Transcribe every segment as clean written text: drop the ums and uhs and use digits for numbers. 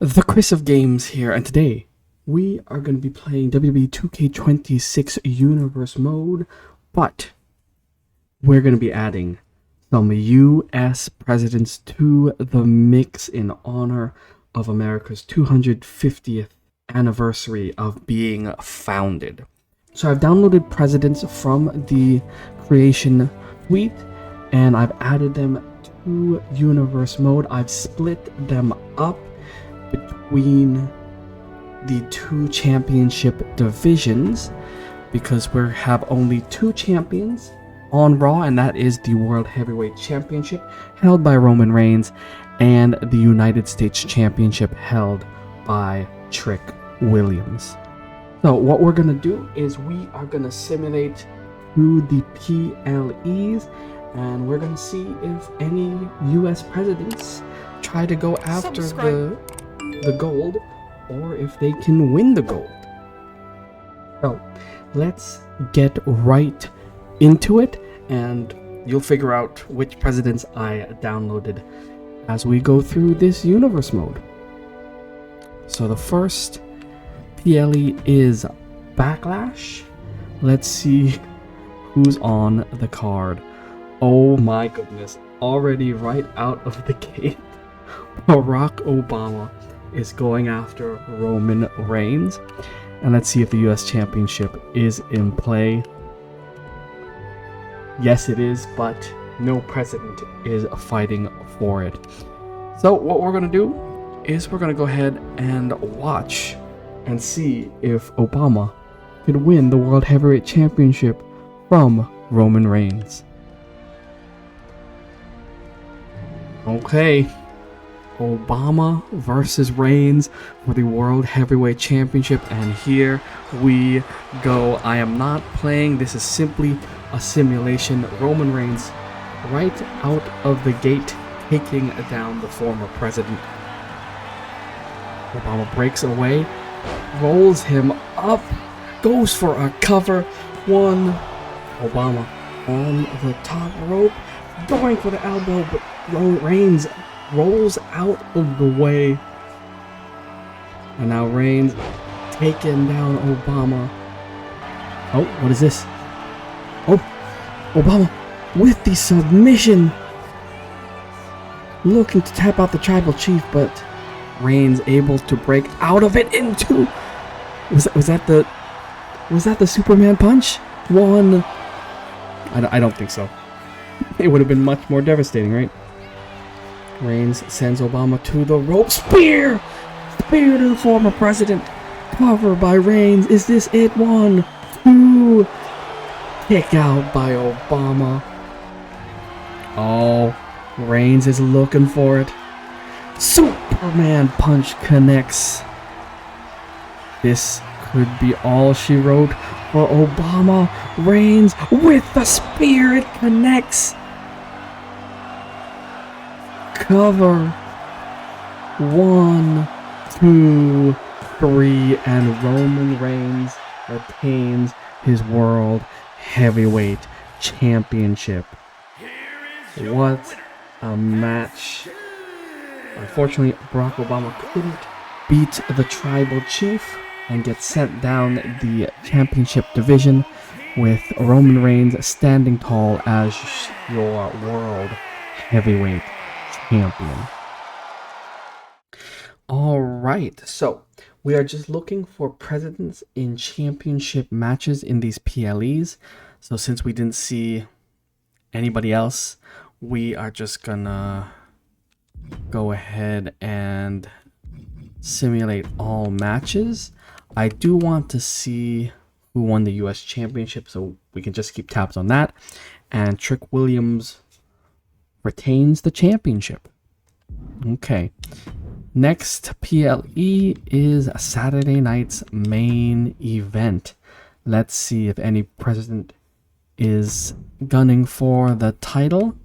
The ChrisofGames here, and today we are going to be playing WWE 2K26 Universe Mode, but we're going to be adding some US presidents to the mix in honor of America's 250th anniversary of being founded. So I've downloaded presidents from the creation suite, and I've added them to Universe Mode. I've split them up between the two championship divisions because we have only two champions on Raw, and that is the World Heavyweight Championship held by Roman Reigns and the United States Championship held by Trick Williams. So what we're gonna do is we are gonna simulate to the PLEs, and we're gonna see if any US presidents try to go after the gold, or if they can win the gold. So let's get right into it, and you'll figure out which presidents I downloaded as we go through this universe mode. So the first PLE is Backlash. Let's see who's on the card. Oh my goodness, already right out of the gate, Barack Obama is going after Roman Reigns. And let's see if the US Championship is in play. Yes, it is, but no president is fighting for it. So what we're going to do is we're going to go ahead and watch and see if Obama could win the World Heavyweight Championship from Roman Reigns. Okay. Obama versus Reigns for the World Heavyweight Championship, and here we go. I am not playing, this is simply a simulation. Roman Reigns right out of the gate taking down the former president. Obama breaks away, rolls him up, goes for a cover. One, Obama on the top rope, going for the elbow, but Reigns rolls out of the way, and now Reigns taking down Obama. Oh, what is this? Oh, Obama with the submission, looking to tap out the tribal chief, but Reigns able to break out of it into was that the Superman punch? One. I don't think so. It would have been much more devastating, right? Reigns sends Obama to the rope. Spear to the former president. Cover by Reigns. Is this it? 1, 2. Kick out by Obama. Oh, Reigns is looking for it. Superman punch connects. This could be all she wrote for Obama. Reigns with the spear. It connects. Cover. 1, 2, 3, and Roman Reigns retains his World Heavyweight Championship. What a match. Unfortunately, Barack Obama couldn't beat the tribal chief and get sent down the championship division, with Roman Reigns standing tall as your World Heavyweight Champion. Alright, so we are just looking for presidents in championship matches in these PLEs. So since we didn't see anybody else, we are just gonna go ahead and simulate all matches. I do want to see who won the US Championship, so we can just keep tabs on that. And Trick Williams retains the championship. Okay. Next PLE is Saturday night's main event. Let's see if any president is gunning for the title.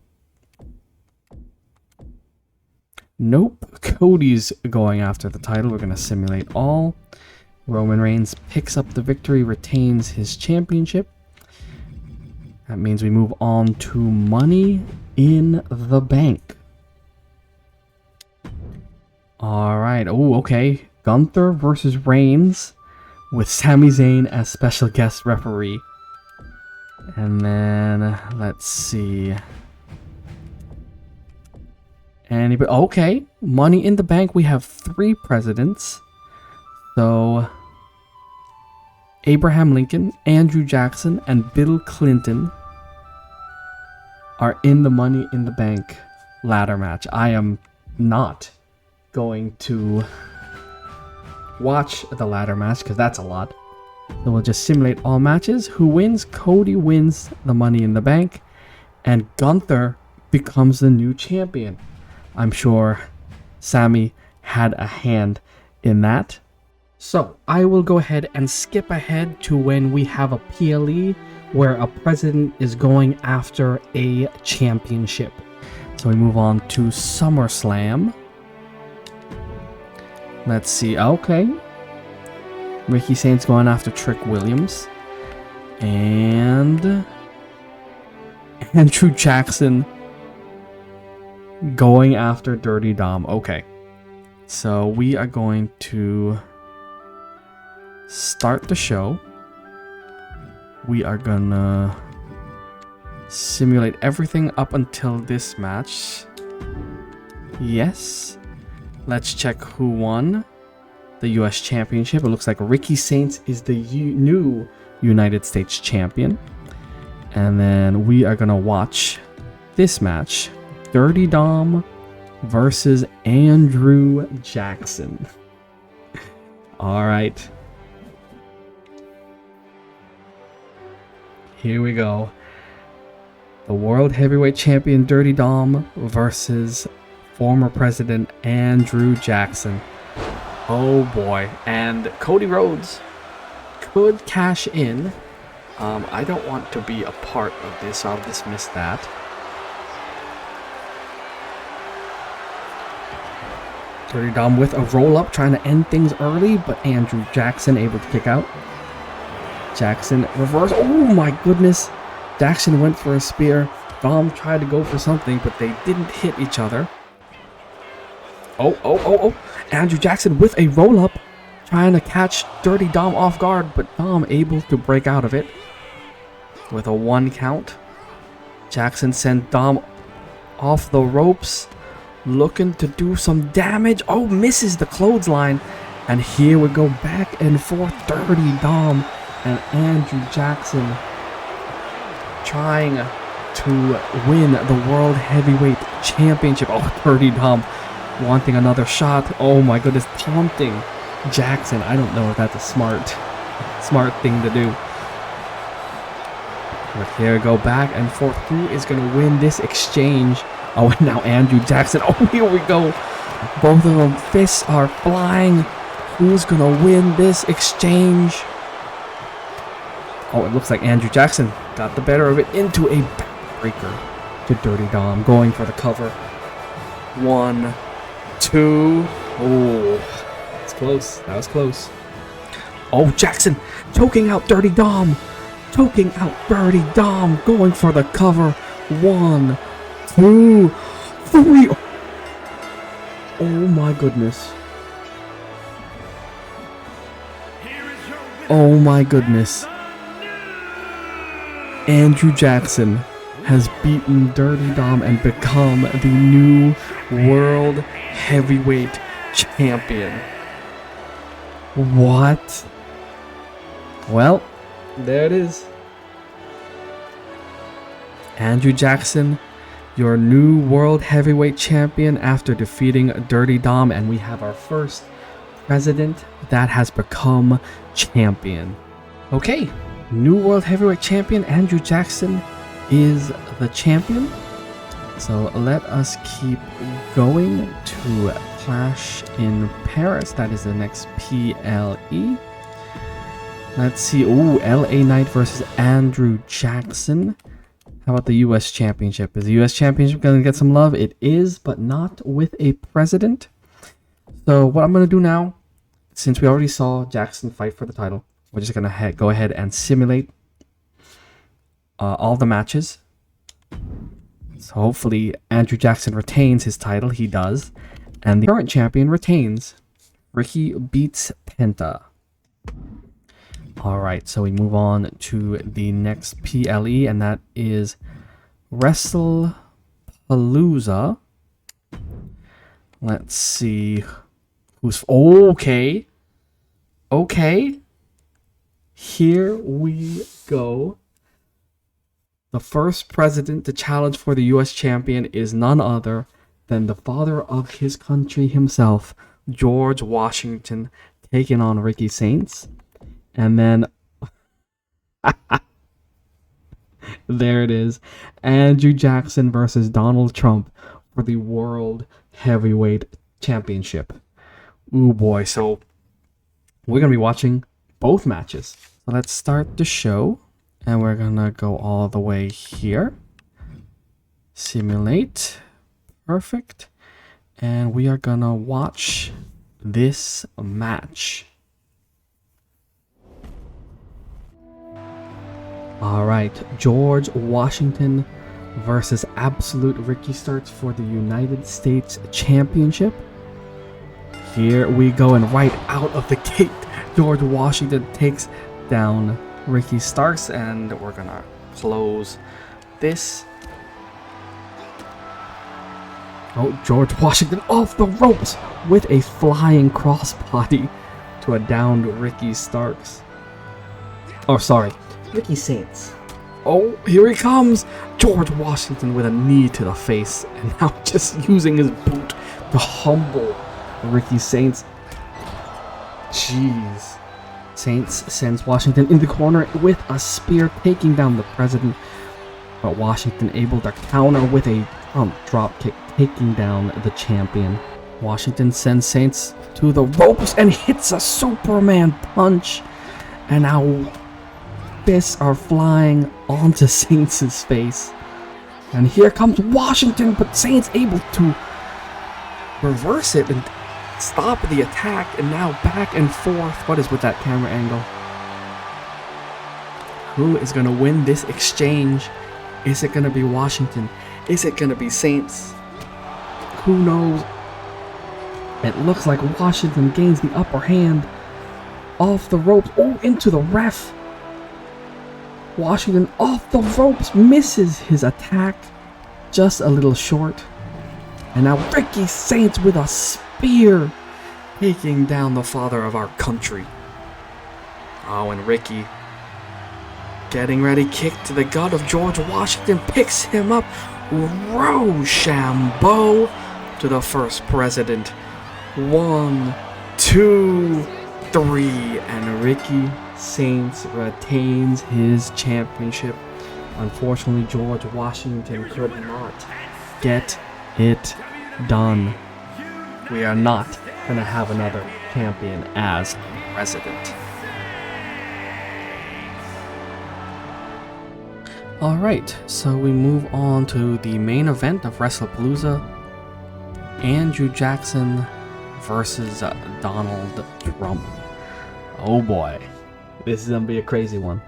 Nope. Cody's going after the title. We're going to simulate all. Roman Reigns picks up the victory, retains his championship. That means we move on to Money in the Bank. All right. Oh, okay. Gunther versus Reigns with Sami Zayn as special guest referee. And then let's see. Anybody? Okay. Money in the Bank. We have 3 presidents. So Abraham Lincoln, Andrew Jackson, and Bill Clinton are in the Money in the Bank ladder match. I am not going to watch the ladder match because that's a lot. So we'll just simulate all matches. Who wins? Cody wins the Money in the Bank, and Gunther becomes the new champion. I'm sure Sami had a hand in that. So I will go ahead and skip ahead to when we have a PLE where a president is going after a championship. So we move on to SummerSlam. Let's see. Okay. Ricky Saints going after Trick Williams. And Andrew Jackson going after Dirty Dom. Okay. So we are going to start the show. We are gonna simulate everything up until this match. Yes. Let's check who won the US Championship. It looks like Ricky Saints is the new United States Champion. And then we are gonna watch this match. Dirty Dom versus Andrew Jackson. All right. Here we go. The World Heavyweight Champion Dirty Dom versus former President Andrew Jackson. Oh boy. And Cody Rhodes could cash in. I don't want to be a part of this, so I'll dismiss that. Dirty Dom with a roll-up, trying to end things early, but Andrew Jackson able to kick out. Jackson reverse. Oh my goodness. Jackson went for a spear. Dom tried to go for something, but they didn't hit each other. Oh. Andrew Jackson with a roll-up, trying to catch Dirty Dom off guard, but Dom able to break out of it with a 1 count. Jackson sent Dom off the ropes, looking to do some damage. Oh, misses the clothesline. And here we go, back and forth. Dirty Dom and Andrew Jackson trying to win the World Heavyweight Championship. Oh, Dirty Dom wanting another shot. Oh my goodness, taunting Jackson. I don't know if that's a smart thing to do. But here we go, back and forth. Who is going to win this exchange? Oh, and now Andrew Jackson. Oh, here we go. Both of them, fists are flying. Who's going to win this exchange? Oh, it looks like Andrew Jackson got the better of it into a backbreaker to Dirty Dom. Going for the cover. 1, 2. Oh, it's close. That was close. Oh, Jackson choking out Dirty Dom. Choking out Dirty Dom. Going for the cover. 1, 2, 3. Oh my goodness. Oh my goodness. Andrew Jackson has beaten Dirty Dom and become the new World Heavyweight Champion. What? Well, there it is. Andrew Jackson, your new World Heavyweight Champion after defeating Dirty Dom, and we have our first president that has become champion. Okay, new World Heavyweight Champion Andrew Jackson is the champion. So let us keep going to Clash in Paris. That is the next PLE. Let's see. Ooh, LA Knight versus Andrew Jackson. How about the US Championship? Is the US Championship going to get some love? It is, but not with a president. So what I'm going to do now, since we already saw Jackson fight for the title, we're just going to go ahead and simulate all the matches. So hopefully Andrew Jackson retains his title. He does. And the current champion retains. Ricky beats Penta. Alright, so we move on to the next PLE, and that is WrestlePalooza. Let's see who's... Okay. Okay. Here we go. The first president to challenge for the US champion is none other than the father of his country himself, George Washington, taking on Ricky Saints. And then there it is, Andrew Jackson versus Donald Trump for the World Heavyweight Championship. Ooh boy, so we're going to be watching both matches. So let's start the show, and we're going to go all the way here. Simulate. Perfect. And we are going to watch this match. Alright, George Washington versus Absolute Ricky starts for the United States Championship. Here we go, and right out of the gate, George Washington takes down Ricky Starks, and we're gonna close this. Oh, George Washington off the ropes with a flying crossbody to a downed Ricky Starks. Oh, sorry. Ricky Saints. Oh, here he comes! George Washington with a knee to the face, and now just using his boot to humble Ricky Saints. Jeez. Saints sends Washington in the corner with a spear, taking down the president, but Washington able to counter with a drop kick, taking down the champion. Washington sends Saints to the ropes and hits a Superman punch, and now fists are flying onto Saints' face. And here comes Washington, but Saints able to reverse it and stop the attack, and now back and forth. What is with that camera angle? Who is going to win this exchange? Is it going to be Washington? Is it going to be Saints? Who knows? It looks like Washington gains the upper hand. Off the ropes. Oh, into the ref. Washington off the ropes, misses his attack, just a little short. And now Ricky Saints with a spear, taking down the father of our country. Oh, and Ricky getting ready, kick to the gut of George Washington, picks him up, Rochambeau to the first president. 1, 2, 3, and Ricky Saints retains his championship. Unfortunately, George Washington could not get it done. We are not going to have another champion as president. Alright, so we move on to the main event of WrestlePalooza. Andrew Jackson versus Donald Trump. Oh boy. This is gonna be a crazy one.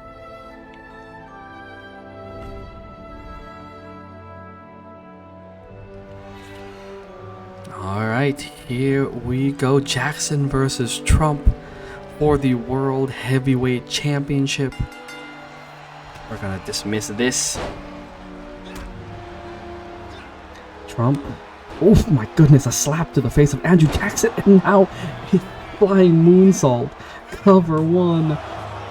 Alright, here we go. Jackson versus Trump for the World Heavyweight Championship. We're gonna dismiss this. Trump. Oh my goodness, a slap to the face of Andrew Jackson, and now he's flying moonsault. Cover 1.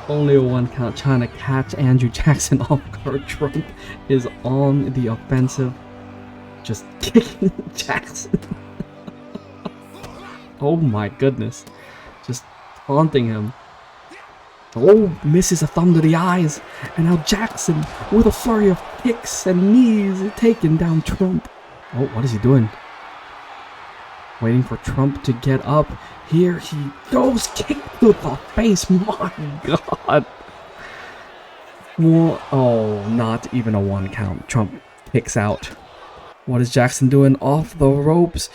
Only a 1 count, trying to catch Andrew Jackson off guard. Trump is on the offensive, just kicking Jackson. Oh my goodness, just taunting him. Oh, misses a thumb to the eyes, and now Jackson with a flurry of kicks and knees taking down Trump. Oh, what is he doing? Waiting for Trump to get up. Here he goes, kick to the face. My God. Well, oh, not even a 1 count. Trump kicks out. What is Jackson doing? Off the ropes.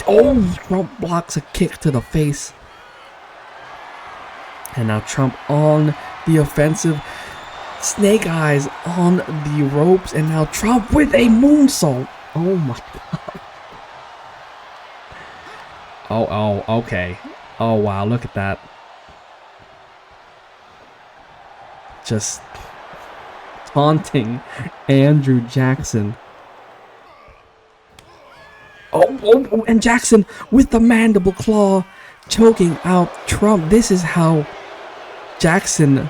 Oh, Trump blocks a kick to the face. And now Trump on the offensive. Snake Eyes on the ropes. And now Trump with a moonsault. Oh my God. Oh, okay. Oh, wow, look at that. Just taunting Andrew Jackson. Oh, and Jackson with the mandible claw, choking out Trump. This is how Jackson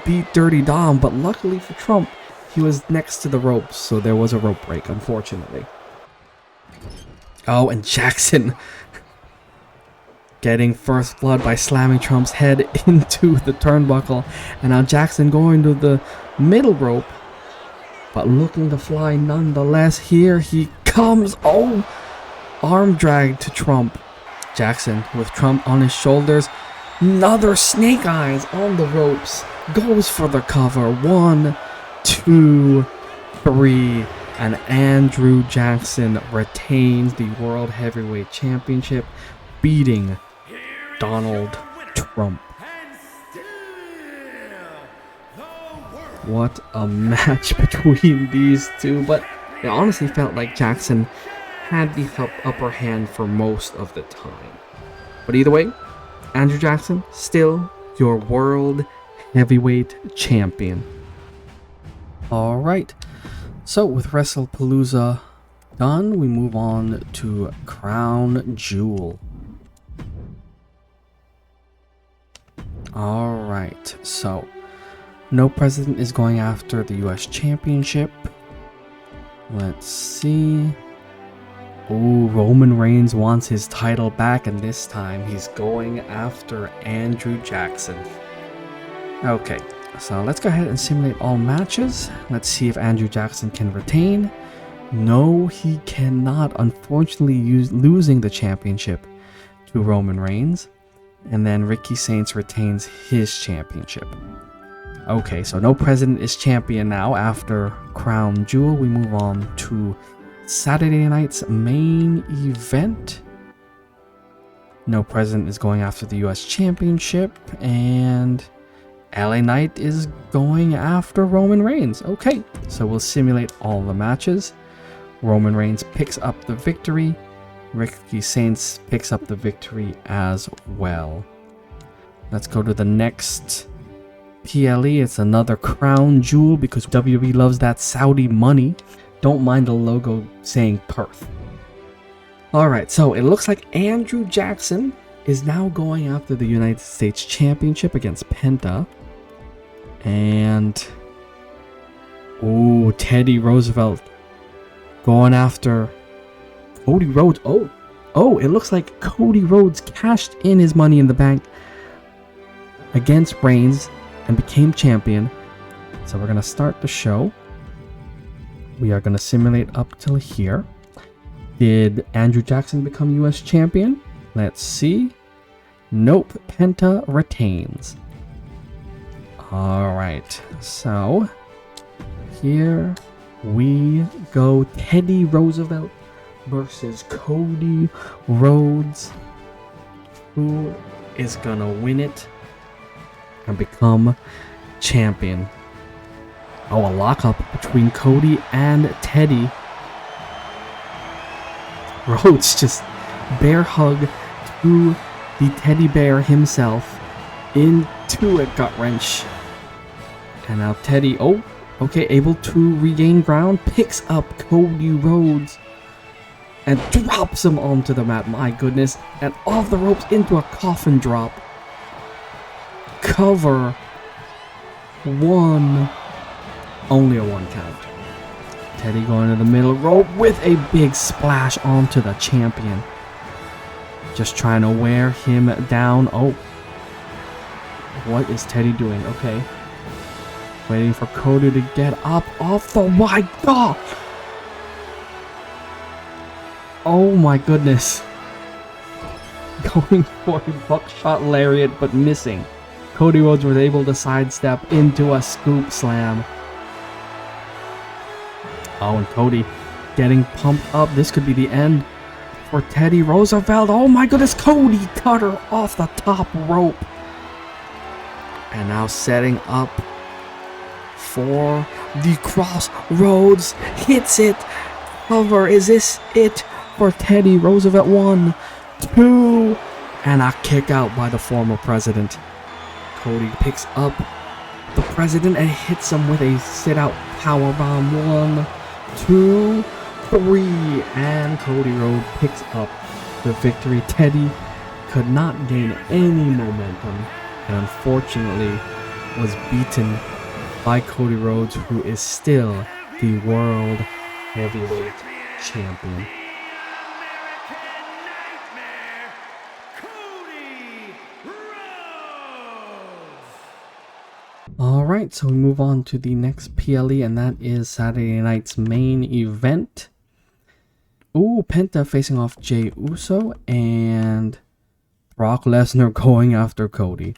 beat Dirty Dom, but luckily for Trump, he was next to the ropes, so there was a rope break, unfortunately. Oh, and Jackson getting first blood by slamming Trump's head into the turnbuckle. And now Jackson going to the middle rope, but looking to fly nonetheless. Here he comes. Oh, arm drag to Trump. Jackson with Trump on his shoulders. Another snake eyes on the ropes. Goes for the cover. 1, 2, 3. And Andrew Jackson retains the World Heavyweight Championship, beating Donald Trump. What a match between these two. But it honestly felt like Jackson had the upper hand for most of the time. But either way, Andrew Jackson, still your World Heavyweight Champion. Alright, so with WrestlePalooza done, we move on to Crown Jewel. Alright, so no president is going after the US Championship. Let's see. Ooh, Roman Reigns wants his title back, and this time he's going after Andrew Jackson. Okay, so let's go ahead and simulate all matches. Let's see if Andrew Jackson can retain. No, he cannot, unfortunately, losing the championship to Roman Reigns. And then Ricky Saints retains his championship. Okay, so no president is champion now after Crown Jewel. We move on to Saturday night's main event. No president is going after the US Championship, and LA Knight is going after Roman Reigns. Okay, so we'll simulate all the matches. Roman Reigns picks up the victory. Ricky Saints picks up the victory as well. Let's go to the next PLE. It's another Crown Jewel because WWE loves that Saudi money. Don't mind the logo saying Perth. Alright, so it looks like Andrew Jackson is now going after the United States Championship against Penta. And ooh, Teddy Roosevelt going after Cody Rhodes. Oh, it looks like Cody Rhodes cashed in his Money in the Bank against Reigns and became champion. So we're going to start the show. We are going to simulate up till here. Did Andrew Jackson become US champion? Let's see. Nope, Penta retains. Alright, so here we go. Teddy Roosevelt versus Cody Rhodes. Who is gonna win it and become champion? Oh, a lockup between Cody and Teddy. Rhodes just bear hug to the teddy bear himself into a gut wrench. And now Teddy, able to regain ground, picks up Cody Rhodes and drops him onto the mat. My goodness. And off the ropes into a coffin drop. Cover. One. Only a 1 count. Teddy going to the middle rope with a big splash onto the champion. Just trying to wear him down. Oh. What is Teddy doing? Okay. Waiting for Cody to get up off the... My God! Oh my goodness. Going for a buckshot lariat, but missing. Cody Rhodes was able to sidestep into a scoop slam. Oh, and Cody getting pumped up. This could be the end for Teddy Roosevelt. Oh my goodness, Cody cutter off the top rope. And now setting up for the Crossroads. Hits it. Cover. Is this it for Teddy Roosevelt? 1, 2, and a kick out by the former president. Cody picks up the president and hits him with a sit-out powerbomb. 1, 2, 3, and Cody Rhodes picks up the victory. Teddy could not gain any momentum and unfortunately was beaten by Cody Rhodes, who is still the World Heavyweight Champion. Alright, so we move on to the next PLE, and that is Saturday night's main event. Ooh, Penta facing off Jey Uso and Brock Lesnar going after Cody.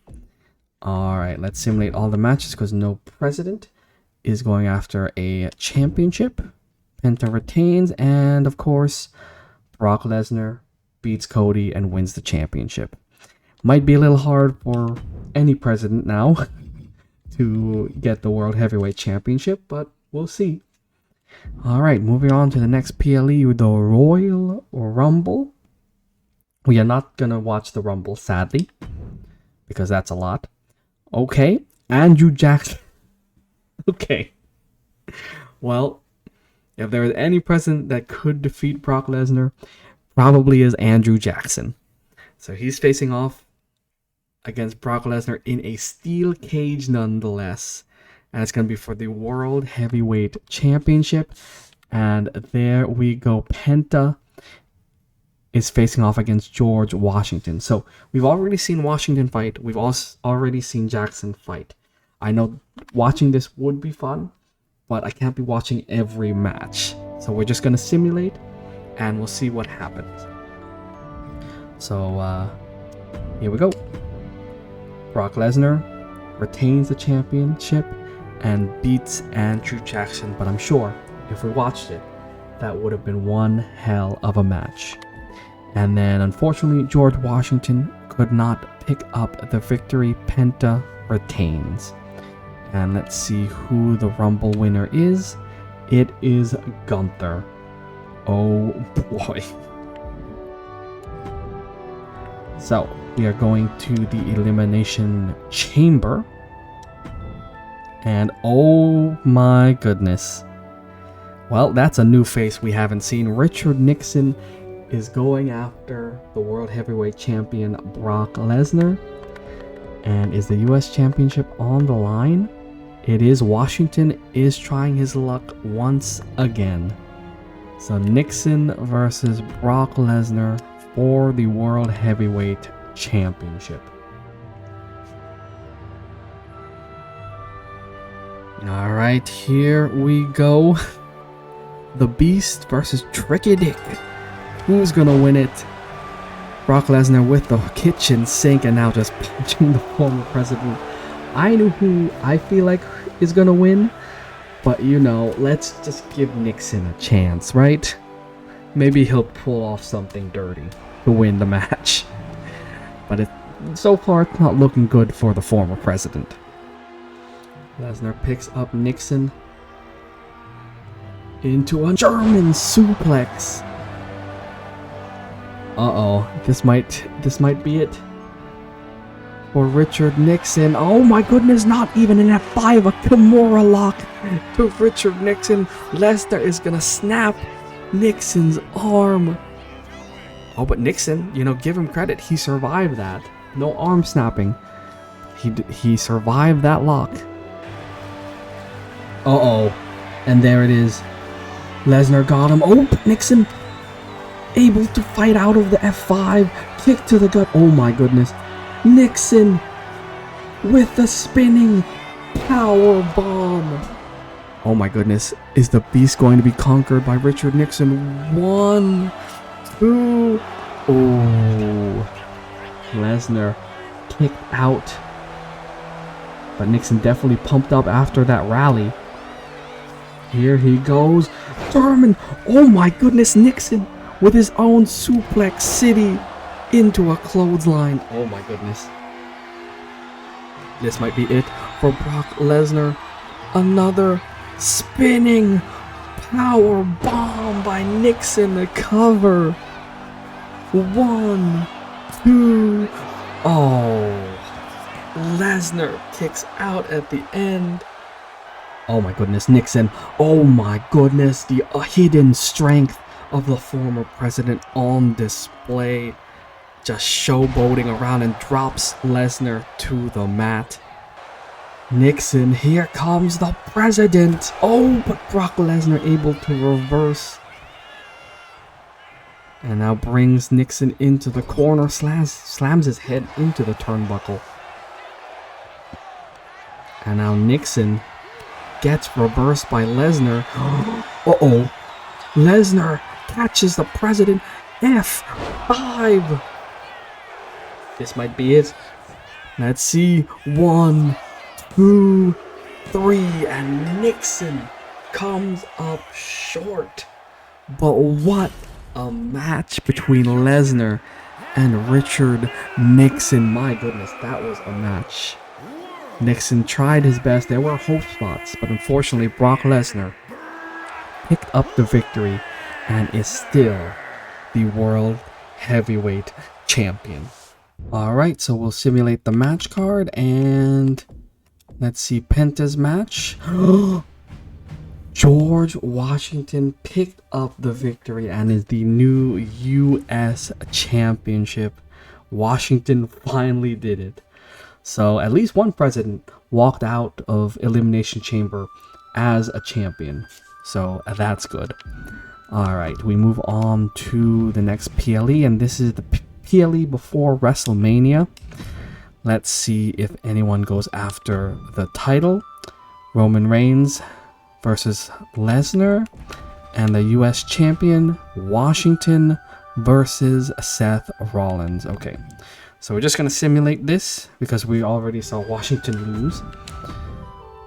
Alright, let's simulate all the matches because no president is going after a championship. Penta retains, and of course, Brock Lesnar beats Cody and wins the championship. Might be a little hard for any president now to get the World Heavyweight Championship, but we'll see. Alright, moving on to the next PLE, the Royal Rumble. We are not going to watch the Rumble, sadly, because that's a lot. Okay, Andrew Jackson. Okay. Well, if there is any president that could defeat Brock Lesnar, probably is Andrew Jackson. So he's facing off against Brock Lesnar in a steel cage nonetheless. And it's going to be for the World Heavyweight Championship. And there we go. Penta is facing off against George Washington. So we've already seen Washington fight. We've also already seen Jackson fight. I know watching this would be fun, but I can't be watching every match. So we're just going to simulate and we'll see what happens. So here we go. Brock Lesnar retains the championship and beats Andrew Jackson, but I'm sure if we watched it, that would have been one hell of a match. And then unfortunately, George Washington could not pick up the victory. Penta retains. And let's see who the Rumble winner is. It is Gunther. Oh boy. So we are going to the Elimination Chamber. And oh my goodness. Well, that's a new face we haven't seen. Richard Nixon is going after the World Heavyweight Champion Brock Lesnar. And is the US Championship on the line? It is. Washington is trying his luck once again. So Nixon versus Brock Lesnar for the World Heavyweight Championship. Alright, here we go. The Beast versus Tricky Dick. Who's gonna win it? Brock Lesnar with the kitchen sink and now just punching the former president. I know who I feel like is gonna win, but you know, let's just give Nixon a chance, right? Maybe he'll pull off something dirty to win the match. But so far, it's not looking good for the former president. Lesnar picks up Nixon into a German suplex. Uh-oh, this might be it for Richard Nixon. Oh my goodness, not even an F5, a Kimura lock to Richard Nixon. Lesnar is gonna snap Nixon's arm. Oh, but Nixon, you know, give him credit, he survived that. No arm snapping. He survived that lock. Uh-oh, and there it is. Lesnar got him. Oh, Nixon able to fight out of the F5. Kick to the gut. Oh my goodness. Nixon with the spinning power bomb. Oh my goodness. Is the Beast going to be conquered by Richard Nixon? 1, 2. Oh. Lesnar kicked out. But Nixon definitely pumped up after that rally. Here he goes. German. Oh my goodness. Nixon with his own suplex city into a clothesline. Oh my goodness. This might be it for Brock Lesnar. Another spinning power bomb by Nixon to cover 1, 2. Oh, Lesnar kicks out at the end. Oh my goodness, Nixon. Oh my goodness, the hidden strength of the former president on display. Just showboating around and drops Lesnar to the mat. Nixon, here comes the president. Oh, but Brock Lesnar able to reverse. And now brings Nixon into the corner, slams his head into the turnbuckle. And now Nixon gets reversed by Lesnar. Uh-oh. Lesnar catches the president. F5. This might be it. Let's see. 1, 2, 3. And Nixon comes up short. But what a match between Lesnar and Richard Nixon. My goodness, that was a match. Nixon tried his best. There were hope spots, but unfortunately Brock Lesnar picked up the victory and is still the World Heavyweight Champion. Alright, so we'll simulate the match card and let's see Penta's match. George Washington picked up the victory and is the new US Championship. Washington finally did it. So at least one president walked out of Elimination Chamber as a champion. So that's good. Alright, we move on to the next PLE, and this is the PLE before WrestleMania. Let's see if anyone goes after the title. Roman Reigns versus Lesnar, and the US champion Washington versus Seth Rollins. Okay, so we're just gonna simulate this because we already saw Washington lose,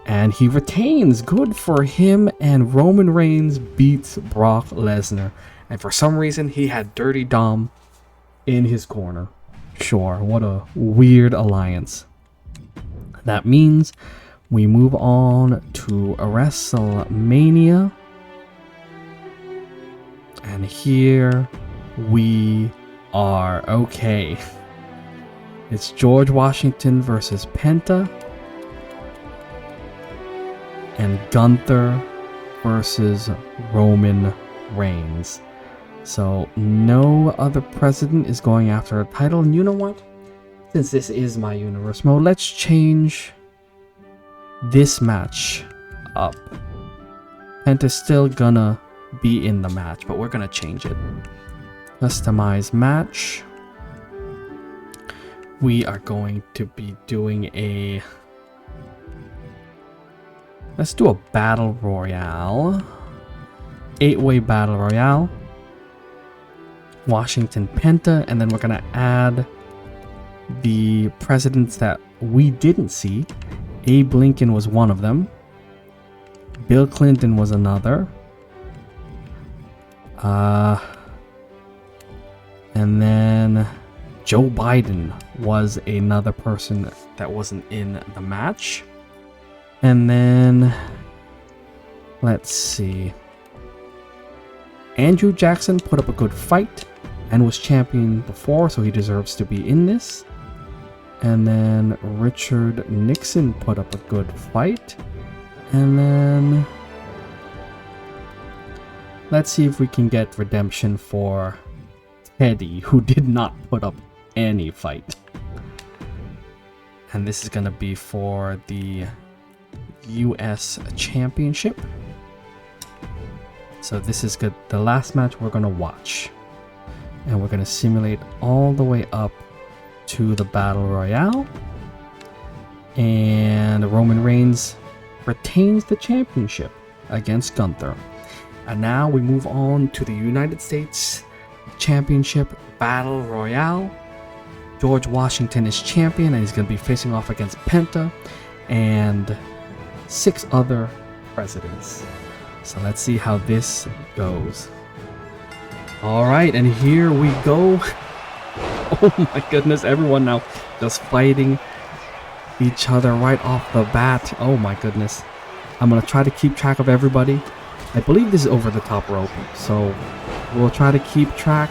and he retains. Good for him. And Roman Reigns beats Brock Lesnar, and for some reason he had Dirty Dom in his corner. Sure, what a weird alliance. That means we move on to WrestleMania. And here we are. Okay. It's George Washington versus Penta. And Gunther versus Roman Reigns. So no other president is going after a title. And you know what? Since this is my universe mode, let's change this match up. Penta's still gonna be in the match, but we're gonna change it. Customize match. We are going to be doing a... Let's do a battle royale. 8-way battle royale. Washington, Penta, and then we're gonna add the presidents that we didn't see. Abe Lincoln was one of them. Bill Clinton was another. And then Joe Biden was another person that wasn't in the match. And then let's see. Andrew Jackson put up a good fight and was champion before, so he deserves to be in this. And then Richard Nixon put up a good fight. And then let's see if we can get redemption for Teddy, who did not put up any fight. And this is gonna be for the US Championship. So this is good. The last match we're gonna watch. And we're gonna simulate all the way up to the Battle Royale. And Roman Reigns retains the championship against Gunther. And now we move on to the United States Championship Battle Royale. George Washington is champion, and he's going to be facing off against Penta and 6 other presidents. So let's see how this goes. Alright, and here we go. Oh my goodness, everyone now just fighting each other right off the bat. Oh my goodness. I'm going to try to keep track of everybody. I believe this is over the top rope, so we'll try to keep track.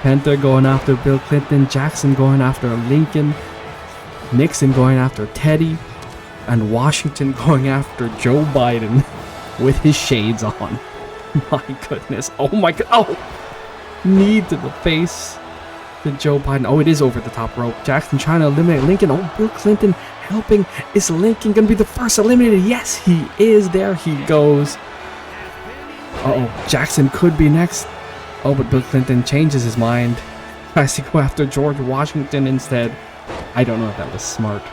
Penta going after Bill Clinton, Jackson going after Lincoln, Nixon going after Teddy, and Washington going after Joe Biden with his shades on. My goodness. Oh my god. Oh! Knee to the face to Joe Biden. Oh, it is over the top rope. Jackson trying to eliminate Lincoln. Oh, Bill Clinton helping. Is Lincoln going to be the first eliminated? Yes, he is. There he goes. Uh-oh. Jackson could be next. Oh, but Bill Clinton changes his mind. Tries to go after George Washington instead. I don't know if that was smart.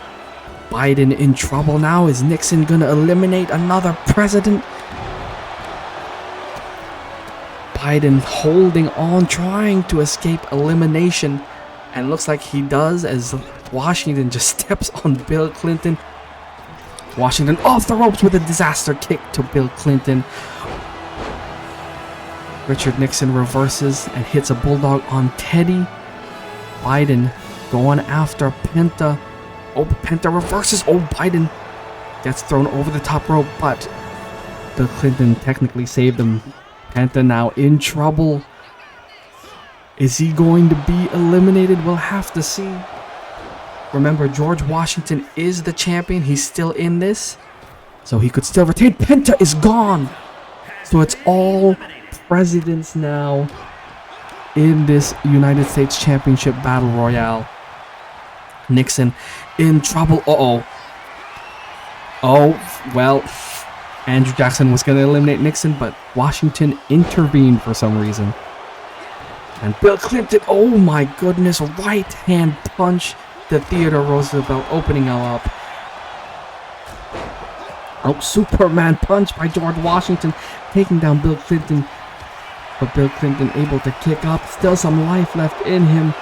Biden in trouble now. Is Nixon going to eliminate another president? Biden holding on, trying to escape elimination. And looks like he does as Washington just steps on Bill Clinton. Washington off the ropes with a disaster kick to Bill Clinton. Richard Nixon reverses and hits a bulldog on Teddy. Biden going after Penta. Oh, Penta reverses. Oh, Biden gets thrown over the top rope, but Bill Clinton technically saved him. Penta now in trouble. Is he going to be eliminated? We'll have to see. Remember, George Washington is the champion. He's still in this, so he could still retain. Penta is gone. So it's all presidents now in this United States Championship Battle Royale. Nixon in trouble. Uh-oh. Oh, well, Andrew Jackson was going to eliminate Nixon, but Washington intervened for some reason. And Bill Clinton, oh my goodness, right hand punch to Theodore Roosevelt, opening him up. Oh, Superman punch by George Washington, taking down Bill Clinton. But Bill Clinton able to kick up, still some life left in him.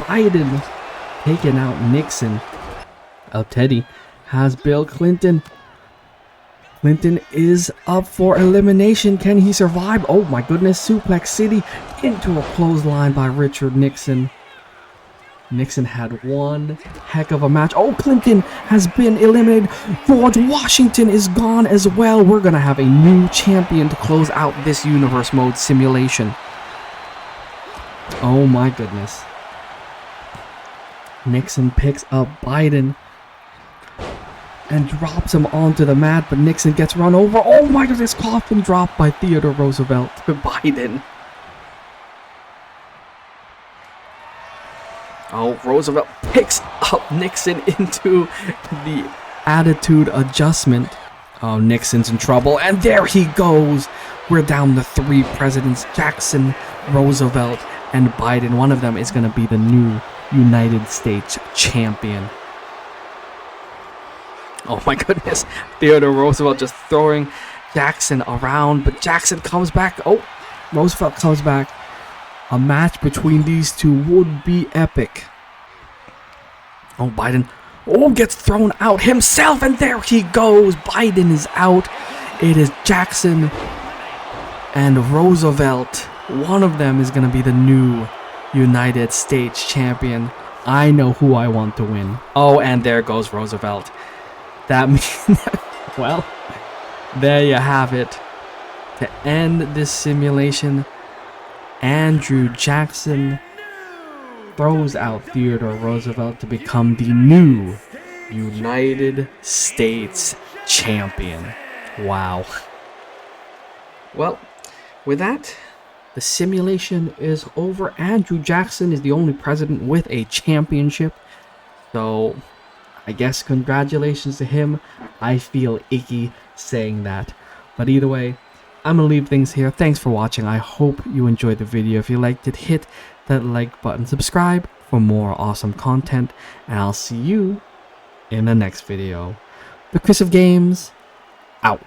Biden taking out Nixon. Oh, Teddy has Bill Clinton. Clinton is up for elimination. Can he survive? Oh my goodness, Suplex City into a clothesline by Richard Nixon. Nixon had one heck of a match. Oh, Clinton has been eliminated. George Washington is gone as well. We're going to have a new champion to close out this universe mode simulation. Oh my goodness. Nixon picks up Biden and drops him onto the mat, but Nixon gets run over. Oh my goodness, coffin drop by Theodore Roosevelt to Biden. Oh, Roosevelt picks up Nixon into the attitude adjustment. Oh, Nixon's in trouble, and there he goes. We're down to 3 presidents, Jackson, Roosevelt, and Biden. One of them is going to be the new United States champion. Oh my goodness, Theodore Roosevelt just throwing Jackson around, but Jackson comes back. Oh, Roosevelt comes back. A match between these two would be epic. Oh, Biden. Oh, gets thrown out himself, and there he goes. Biden is out. It is Jackson and Roosevelt. One of them is going to be the new United States champion. I know who I want to win. Oh, and there goes Roosevelt. That means, well, there you have it. To end this simulation, Andrew Jackson throws out Theodore Roosevelt to become the new United States champion. Wow. Well, with that, the simulation is over. Andrew Jackson is the only president with a championship. So, I guess congratulations to him. I feel icky saying that. But either way, I'm going to leave things here. Thanks for watching. I hope you enjoyed the video. If you liked it, hit that like button. Subscribe for more awesome content. And I'll see you in the next video. The ChrisofGames, out.